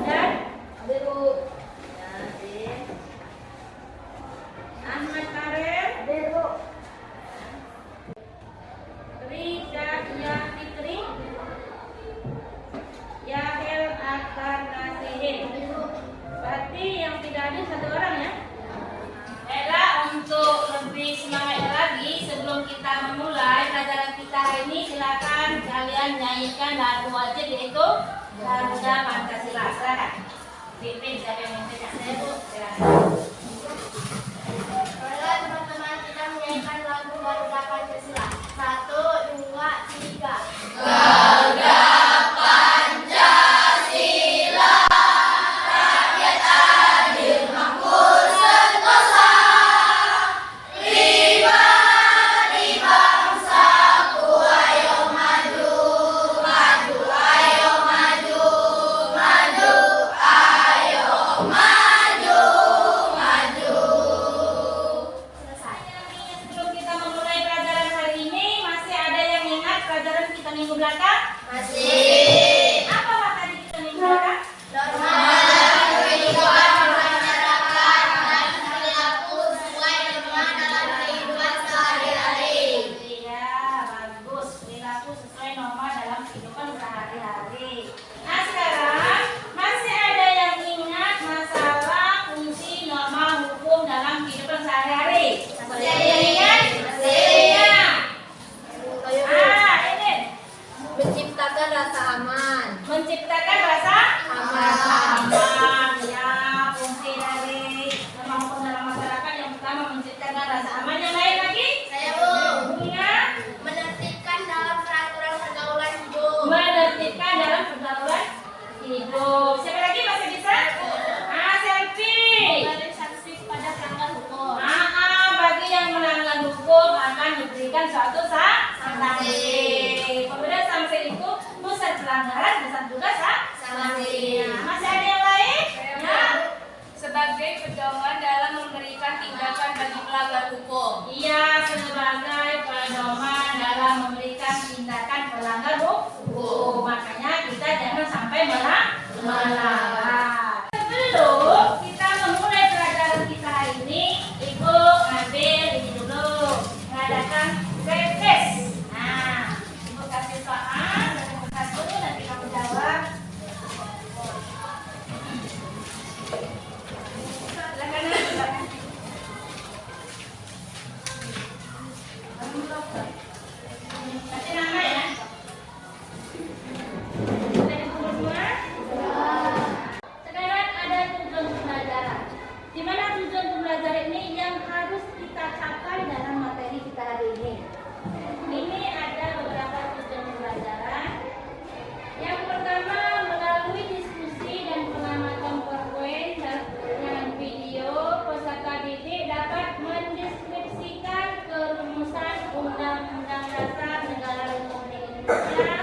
Dan biru. Ahmad Karim biru. Rida Fitri, Yahel Akbar Nasihin. Berarti yang tidak ada satu orang ya. Baiklah, untuk lebih semangat lagi sebelum kita memulai pelajaran kita hari ini, silakan kalian nyanyikan lagu wajib yaitu Garuda Pancasila. Silakan. Pimpin siapa yang minta saya Bu? Silakan. Baiklah teman-teman, kita menyanyikan lagu Garuda Pancasila. 1, 2, 3. Garuda Pancasila, rakyat adil makmur sentosa, pribadi bangsaku ayo maju, maju, ayo maju, maju, ayo maju, maju. Selesai. Sebelum kita memulai pelajaran hari ini, masih ada yang ingat pelajaran kita minggu belakang? Masih. Apa materi kita minggu belakang? Norma kehidupan bermasyarakat dan perilaku sesuai norma dalam kehidupan sehari-hari. Iya, bagus. Perilaku sesuai norma dalam kehidupan sehari-hari. Nah, sekarang masih ada yang ingat masalah fungsi norma hukum dalam kehidupan sehari-hari? Masih ada yang ingat? Iya. Ini Menciptakan rasa aman. menciptakan rasa Aman. aman. Ya, fungsi dari norma hukum dalam masyarakat yang pertama menciptakan rasa aman. Yang lain lagi? Saya Bu, Bunga menertibkan dalam peraturan pergaulan hidup. menertibkan dalam pergaulan hidup. Siapa lagi masih bisa? Selfie. Memberi sanksi pada pelanggar hukum. Bagi yang melanggar hukum akan diberikan suatu sanksi. Kemudian sanksi itu pusat pelanggaran, pusat juga sanksi. Masih ada yang lain? Ya. Sebagai pedoman dalam memberikan tindakan bagi pelanggar hukum. Iya, sebagai pedoman dalam memberikan tindakan pelanggar hukum. Makanya kita jangan sampai melanggar. Sebelum kita memulai pelajaran kita hari ini, Ibu ambil ini dulu, mengadakan tes. Nah, Ibu kasih soal, dan satu nanti kamu jawab. Silakan. Kasih nama ya. Sudah dikumpul semua? Sekarang ada tujuan pembelajaran. Di mana tujuan pembelajaran ini yang harus kita capai dalam materi kita hari ini? Ini ada beberapa tujuan pembelajaran. Yang pertama, melalui diskusi dan pengamatan PowerPoint dan video, peserta didik dapat mendeskripsikan kerumusan Undang-Undang Dasar Negara Republik Indonesia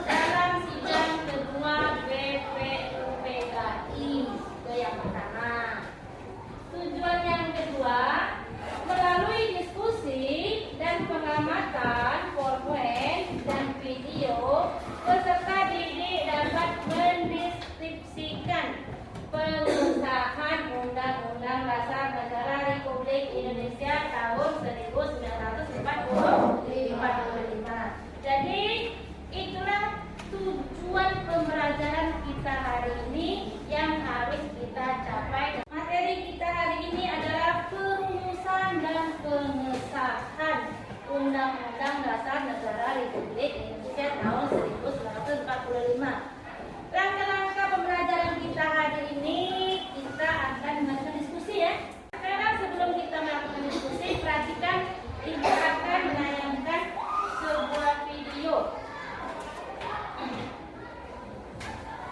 dalam sidang kedua BPUPKI. Itu yang pertama. Tujuan yang kedua, melalui diskusi dan pengamatan PowerPoint dan video, peserta didik dapat mendeskripsikan pengesahan Undang-Undang Dasar Negara Republik Indonesia tahun 1945. Jadi itulah tujuan pembelajaran kita hari ini yang harus kita capai. Materi kita hari ini adalah perumusan dan pengesahan Undang-Undang Dasar Negara Republik Indonesia tahun 1945. Langkah-langkah pembelajaran kita hari ini, kita akan melakukan diskusi ya. Sekarang sebelum kita melakukan diskusi, perhatikan Ibu akan menayangkan sebuah video.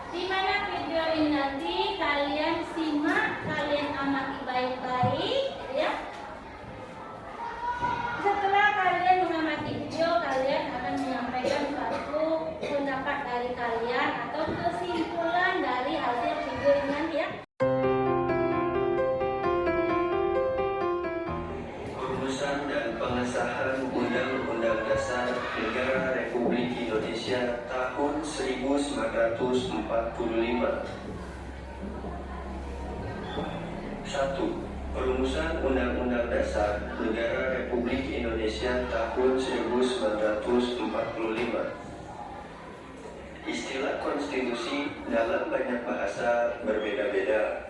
Di mana video ini nanti kalian simak, kalian amati baik-baik ya. Setelah kalian mengamati video, kalian akan menyampaikan Negara Republik Indonesia tahun 1945. 1. Perumusan Undang-Undang Dasar Negara Republik Indonesia tahun 1945. Istilah konstitusi dalam banyak bahasa berbeda-beda.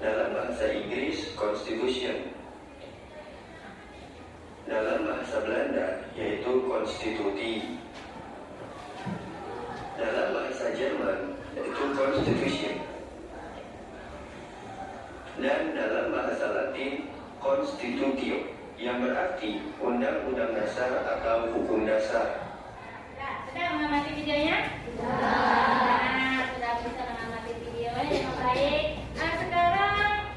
Dalam bahasa Inggris, constitution. Dalam bahasa Belanda, yaitu konstituti. Dalam bahasa Jerman, yaitu constitution. Dan dalam bahasa Latin, constitutio, yang berarti undang-undang dasar atau hukum dasar. Sudah mengamati videonya? Sudah. Sudah bisa mengamati videonya dengan baik. Nah, sekarang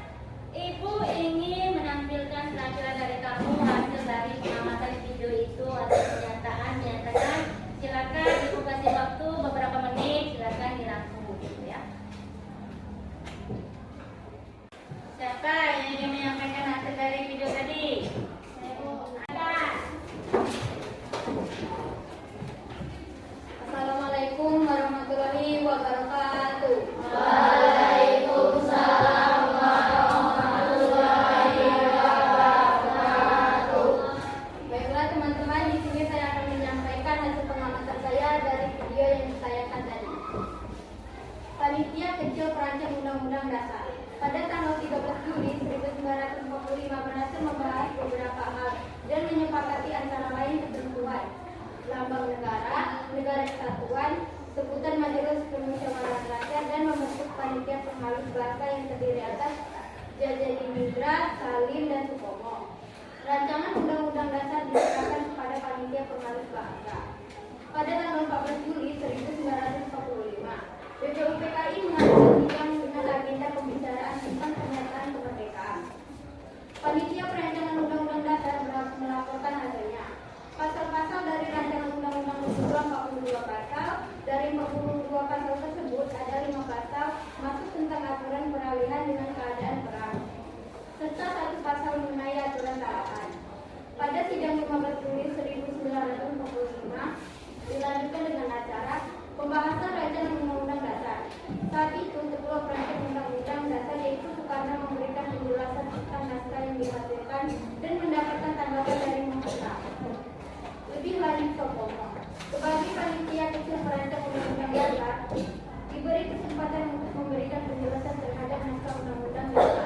Ibu ingin menampilkan penampilan dari kamu hasil dari pengamatan video itu atau pernyataan nyatakan. Silakan Ibu kasih waktu beberapa menit. Silakan dirangkum, ya. Siapa yang ingin menyampaikan hasil dari video tadi? Ada. Assalamualaikum warahmatullahi wabarakatuh. Waalaikumsalam warahmatullahi wabarakatuh. Baiklah teman-teman, di sini saya akan menyampaikan hasil pengamatan saya dari video yang ditayangkan tadi. Panitia Kecil Perancang Undang-Undang Dasar pada tanggal 13 Juli 1945 berhasil membahas beberapa hal dan menyepakati antara lain ketentuan lambang negara, negara kesatuan, sebutan Majelis Permusyawaratan Rakyat, dan membentuk panitia penghalus bahasa yang terdiri atas Djajadiningrat, Salim, dan Supomo. Rancangan Undang-Undang Dasar diserahkan kepada panitia penghalus bahasa. Pada tanggal 14 Juli 1945, BPUPKI mengadakan sidang dengan agenda pembicaraan tentang pernyataan kemerdekaan. Panitia perancangan Undang-Undang Dasar melaporkan hasilnya. Pasal-pasal dari rancangan Undang-Undang 42 pasal, dari 42 pasal tersebut ada 5 pasal masuk tentang aturan peralihan dengan keadaan perang, serta 1 pasal mengenai aturan tahapan. Pada sidang 15 Juli 1945 dilanjutkan dengan acara pembahasan rancangan Undang-Undang Dasar. Saat itu Ketua Perancang Undang-Undang Dasar yaitu Soekarno memberikan penjelasan tentang naskah yang dihasilkan dan mendapatkan tanggapan dari peserta. Lebih lanjut Sopomo sebagai panitia kecil perancang Undang-Undang Dasar diberi kesempatan untuk memberikan penjelasan terhadap naskah Undang-Undang Dasar.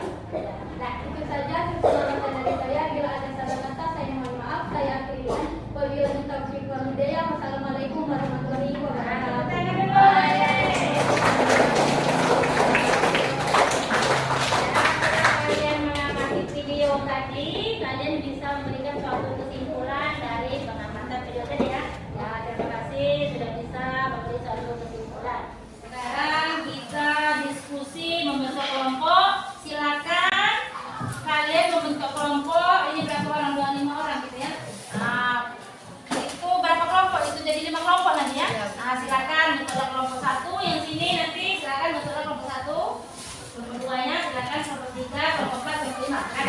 Nah, itu saja penjelasan dari saya. Bila ada salah kata saya mohon maaf. Saya akhiri dengan wabillahi taufiq wal hidayah. Wassalamualaikum warahmatullahi wabarakatuh. Kalian mengamati video tadi, kalian bisa memberikan suatu kesimpulan dari pengamatan video tadi, ya. Ya, terima kasih sudah bisa memberi suatu kesimpulan. Sekarang kita diskusi membentuk kelompok. Silakan kalian membentuk kelompok. Ini berapa orang? 25 orang gitu ya. Nah, itu berapa kelompok? Itu jadi 5 kelompok nanti ya. Nah, silakan bentuklah kelompok 1. Yang sini nanti silakan bentuklah kelompok 1. Kelompok 2-nya silakan kelompok 3, kelompok 4, kelompok 5. Kan?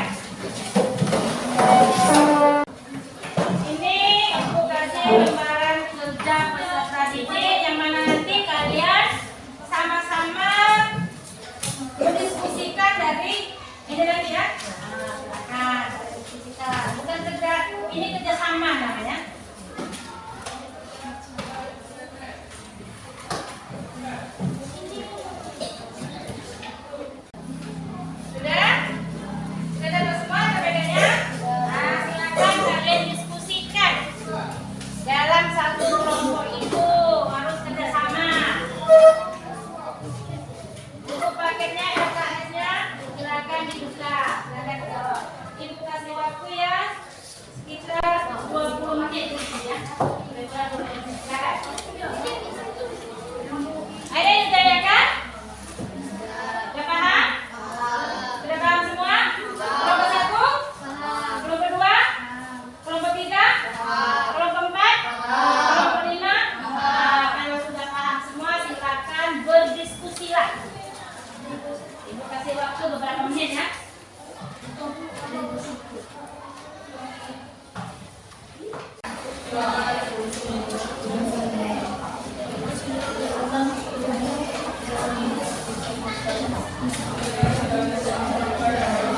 Ini aku kasih lembaran kerja peserta didik yang mana nanti kalian sama-sama mendiskusikan dari ini nanti ya. Nah, silakan diskusikan. Bukan kerja, ini kerjasama namanya. Sudah? Sudah dapat semua bedanya? Nah, silakan kalian diskusikan. Dalam satu kelompok itu harus kerjasama. Buku paketnya, LKS-nya silakan dibuka. Silakan jawab. Ibu kasih waktu ya sekitar 20 menit ya. Sekitar 20 menit. Silakan. Ada yang ditanyakan? Sudah paham? Sudah paham semua? Kelompok 1? Kelompok 2? Kelompok 3? Kelompok 4? Kelompok 5? Nah, kalau sudah paham semua silakan berdiskusilah. Ibu kasih waktu beberapa menit ya. Waalaikumsalam Thank you.